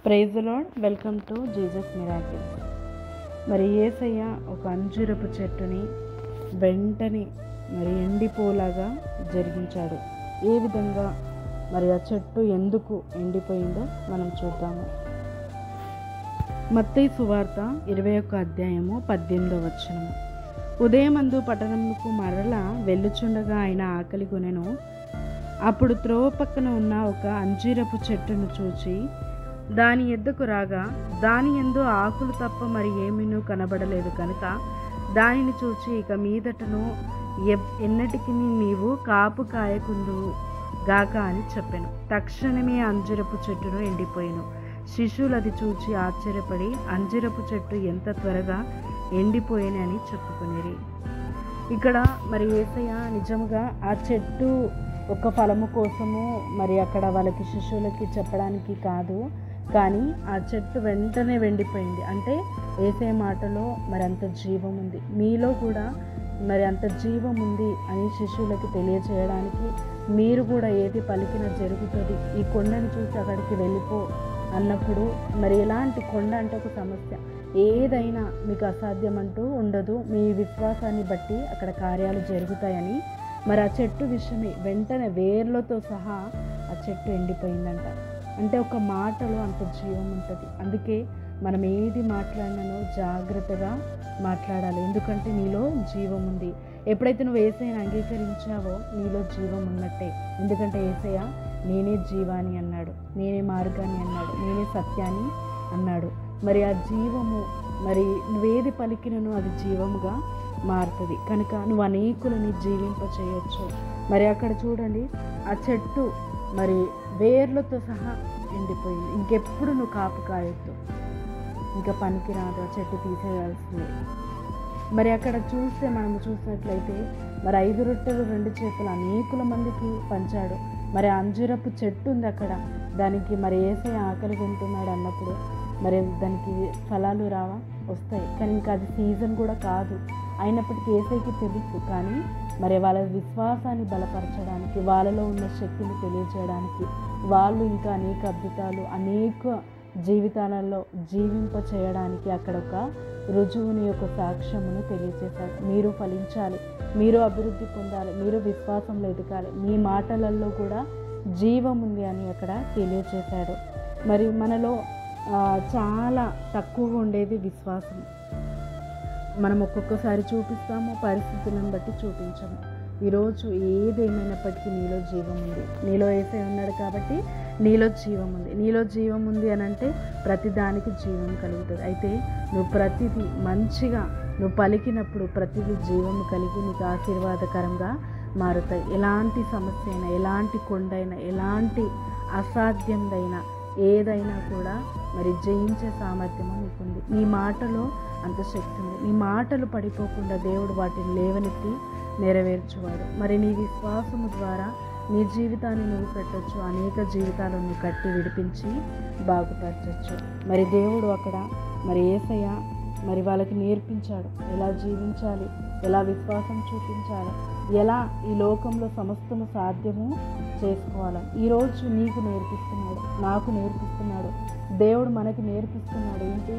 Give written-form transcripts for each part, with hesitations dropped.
Praise the Lord. Welcome to Jesus miracles. మరి యేసయ్య ఒక అంజూరపు చెట్టుని వెంటనే ఎండిపోలాగా జరిగించాడు. ఏ విధంగా ఆ చెట్టు ఎందుకు ఎండిపోయిందో మనం చూద్దాము. మత్తయి సువార్త 21 అధ్యాయము 18వ వచనము. ఉదయమందు పట్టణమునకు మరల వెళ్ళుచుండగా ఆయన ఆకలి కొనెను. అప్పుడు త్రోవ పక్కన ఉన్న ఒక అంజీరపు చెట్టును చూచి దాని ఎద్దకు రాగా దాని యందు ఆకులు తప్ప మరి ఏమీనూ కనబడలేదు కనుక దానిని చూచి ఇక మీదటను ఎన్నటికి నీవు కాపు కాయకుందువు గాక అని చెప్పాను. తక్షణమే అంజూరపు చెట్టును ఎండిపోయాను. శిష్యులు అది చూచి ఆశ్చర్యపడి అంజూరపు చెట్టు ఎంత త్వరగా ఎండిపోయాను అని చెప్పుకునేది. ఇక్కడ యేసయ్య నిజంగా ఆ చెట్టు ఒక ఫలము కోసము అక్కడ వాళ్ళకి శిష్యులకి చెప్పడానికి కాదు, కానీ ఆ చెట్టు వెంటనే వెండిపోయింది. అంటే యేసయ్య మాటలో అంత జీవం ఉంది, మీలో కూడా అంత జీవం ఉంది అని శిష్యులకి తెలియచేయడానికి మీరు కూడా ఏది పలికిన జరుగుతుంది, ఈ కొండని చూసి అక్కడికి వెళ్ళిపో అన్నప్పుడు ఎలాంటి కొండ అంటే ఒక సమస్య, ఏదైనా మీకు అసాధ్యం అంటూ ఉండదు, మీ విశ్వాసాన్ని బట్టి అక్కడ కార్యాలు జరుగుతాయని ఆ చెట్టు విషయమే వెంటనే వేర్లతో సహా ఆ చెట్టు ఎండిపోయిందంట. అంటే ఒక మాటలో అంత జీవం ఉంటుంది. అందుకే మనం ఏది మాట్లాడినానో జాగ్రత్తగా మాట్లాడాలి, ఎందుకంటే నీలో జీవం ఉంది. ఎప్పుడైతే నువ్వు యేసయ్యను అంగీకరించావో నీలో జీవం ఉన్నట్టే. ఎందుకంటే యేసయ్య నేనే జీవాన్ని అన్నాడు, నేనే మార్గాన్ని అన్నాడు, నేనే సత్యాన్ని అన్నాడు. ఆ జీవము నువ్వేది పలికినను అది జీవముగా మారుతుంది. కనుక నువ్వు అనేకులని జీవింప చేయొచ్చు. అక్కడ చూడండి, ఆ చెట్టు వేర్లతో సహా ఎండిపోయింది. ఇంకెప్పుడు నువ్వు కాపు కాయొద్దు, ఇంకా పనికిరాదు, ఆ చెట్టు తీసేయాల్సింది. అక్కడ చూస్తే మనం చూసినట్లయితే 5 రొట్టెలు 2 చేపలు అనేకుల మందికి పంచాడు. అంజూరపు చెట్టు ఉంది అక్కడ, దానికి యేసయ్య ఆకలి కొంటున్నాడు అన్నప్పుడు దానికి ఫలాలు రావా? వస్తాయి, కానీ ఇంకా అది సీజన్ కూడా కాదు. అయినప్పటికీ యేసయ్యకి తెలుసు, కానీ వాళ్ళ విశ్వాసాన్ని బలపరచడానికి, వాళ్ళలో ఉన్న శక్తిని తెలియజేయడానికి, వాళ్ళు ఇంకా అనేక అద్భుతాలు అనేక జీవితాలలో జీవింప చేయడానికి అక్కడ ఒక రుజువుని యొక్క సాక్ష్యమును తెలియజేశారు. మీరు ఫలించాలి, మీరు అభివృద్ధి పొందాలి, మీరు విశ్వాసంలో ఎదగాలి, మీ మాటలలో కూడా జీవం ఉంది అని అక్కడ తెలియజేశాడు. మనలో చాలా తక్కువగా ఉండేది విశ్వాసం. మనం ఒక్కొక్కసారి చూపిస్తాము, పరిస్థితులను బట్టి చూపించము. ఈరోజు ఏదేమైనప్పటికీ నీలో జీవం ఉంది, నీలో యేసయ్య ఉన్నాడు కాబట్టి నీలో జీవం ఉంది. నీలో జీవం ఉంది అని అంటే ప్రతి దానికి జీవం కలుగుతుంది. అయితే నువ్వు ప్రతిదీ మంచిగా నువ్వు పలికినప్పుడు ప్రతిదీ జీవము కలిగి నీకు ఆశీర్వాదకరంగా మారుతాయి. ఎలాంటి సమస్య అయినా, ఎలాంటి కొండైనా, ఎలాంటి అసాధ్యందైనా ఏదైనా కూడా జయించే సామర్థ్యము నీకుంది. నీ మాటలో అంత శక్తి ఉంది. నీ మాటలు పడిపోకుండా దేవుడు వాటిని లేవనెత్తి నెరవేర్చువాడు. నీ విశ్వాసము ద్వారా నీ జీవితాన్ని నువ్వు పెట్టచ్చు, అనేక జీవితాలను కట్టి విడిపించి బాగుపరచచ్చు. దేవుడు అక్కడ యేసయ్య వాళ్ళకి నేర్పించాడు ఎలా జీవించాలి, ఎలా విశ్వాసం చూపించాలి, ఎలా ఈ లోకంలో సమస్తము సాధ్యము చేసుకోవాలి. ఈరోజు నీకు నేర్పిస్తున్నాడు, నాకు నేర్పిస్తున్నాడు, దేవుడు మనకి నేర్పిస్తున్నాడు. ఏంటి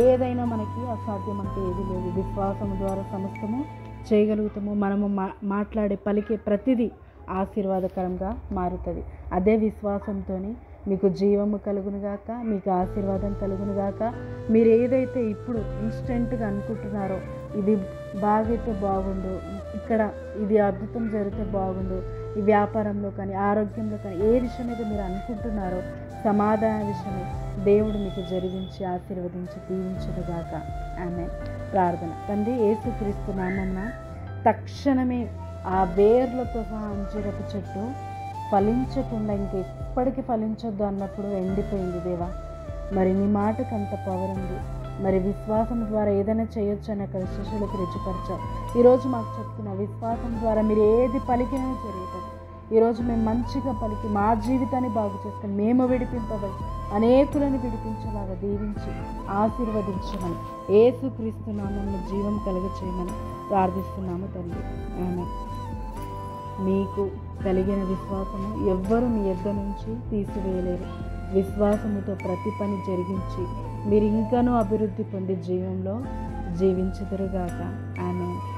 ఏదైనా మనకి అసాధ్యం అంటే ఏది లేదు. విశ్వాసం ద్వారా సమస్తము చేయగలుగుతాము. మనము మాట్లాడే పలికే ప్రతిదీ ఆశీర్వాదకరంగా మారుతుంది. అదే విశ్వాసంతోనే మీకు జీవము కలుగునుగాక, మీకు ఆశీర్వాదం కలుగునుగాక. మీరు ఏదైతే ఇప్పుడు ఇన్స్టెంట్గా అనుకుంటున్నారో, ఇది బాగైతే బాగుండు, ఇక్కడ ఇది అద్భుతం జరిగితే బాగుండు, ఈ వ్యాపారంలో కానీ ఆరోగ్యంలో కానీ ఏ విషయం మీద మీరు అనుకుంటున్నారో సమాధాన విషయమే దేవుడు మీకు జరిగించి ఆశీర్వదించి దీవించునుగాక. ఆమేన్. ప్రార్థన. తండ్రి, యేసుక్రీస్తు నామమున తక్షణమే ఆ వేర్లతో సహా అంజూరపు చెట్టు ఫలించకుండా ఇంకెప్పటికీ ఫలించొద్దు అన్నప్పుడు ఎండిపోయింది దేవా. నీ మాటకు అంత పవర్ ఉంది. విశ్వాసం ద్వారా ఏదైనా చేయొచ్చు అని అక్కడ శిష్యులకు రుచిపరచావు. ఈరోజు మాకు చెప్తున్న విశ్వాసం ద్వారా మీరు ఏది పలికినా జరుగుతుంది. ఈరోజు మేము మంచిగా పలికి మా జీవితాన్ని బాగు చేసుకొని మేము విడిపింపబడి అనేకులను విడిపించేలాగా దీవించి ఆశీర్వదించమని యేసుక్రీస్తు నామమున జీవం కలుగచేయమని ప్రార్థిస్తున్నాము తండ్రి. ఆమేన్. మీకు కలిగిన విశ్వాసము ఎవ్వరూ మీ యొద్ద నుంచి తీసివేయలేరు. విశ్వాసముతో ప్రతి పని జరిగించి మీరు ఇంకనూ అభివృద్ధి పొంది జీవంలో జీవించుదురుగాక. ఆమేన్.